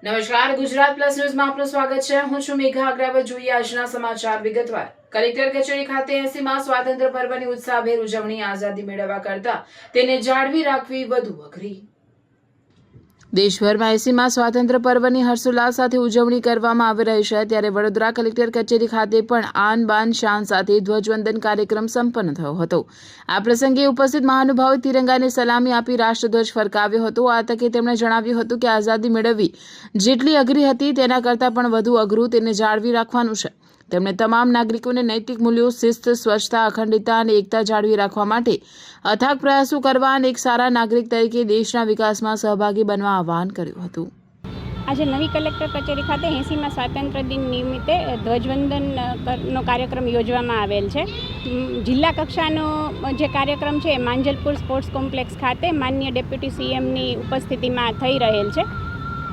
નમસ્કાર, ગુજરાત પ્લસ ન્યૂઝમાં આપનું સ્વાગત છે. હું છું મેઘા અગ્રવાલ. જોઈએ આજના સમાચાર વિગતવાર. કલેક્ટર કચેરી ખાતે 80માં સ્વાતંત્ર્ય પર્વની ઉત્સાહભેર ઉજવણી. આઝાદી મેળવવા કરતા તેને જાળવી રાખવી વધુ અઘરી. દેશભરમાં 80માં સ્વાતંત્ર્ય પર્વની હર્ષોલ્લાસ સાથે ઉજવણી કરવામાં આવી રહી છે, ત્યારે વડોદરા કલેક્ટર કચેરી ખાતે પણ આન બાન શાન સાથે ધ્વજવંદન કાર્યક્રમ સંપન્ન થયો હતો. આ પ્રસંગે ઉપસ્થિત મહાનુભાવોએ તિરંગાને સલામી આપી રાષ્ટ્રધ્વજ ફરકાવ્યો હતો. આ તકે તેમણે જણાવ્યું હતું કે આઝાદી મેળવવી જેટલી અઘરી હતી તેના કરતાં પણ વધુ અઘરું તેને જાળવી રાખવાનું છે. તેમણે તમામ નાગરિકોને નૈતિક મૂલ્યો, શિસ્ત, સ્વચ્છતા, અખંડિતતા અને એકતા જાળવી રાખવા માટે અથાગ પ્રયાસો કરવા અને એક સારા નાગરિક તરીકે દેશના વિકાસમાં સહભાગી બનવા આહ્વાન કર્યું હતું. આજે નવી કલેક્ટર કચેરી ખાતે 80માં સ્વાતંત્ર્ય દિન નિમિત્તે ધ્વજવંદનનો કાર્યક્રમ યોજવામાં આવેલ છે. જિલ્લા કક્ષાનો જે કાર્યક્રમ છે એ માંજલપુર સ્પોર્ટ્સ કોમ્પ્લેક્સ ખાતે માનનીય ડેપ્યુટી સીએમની ઉપસ્થિતિમાં થઈ રહેલ છે.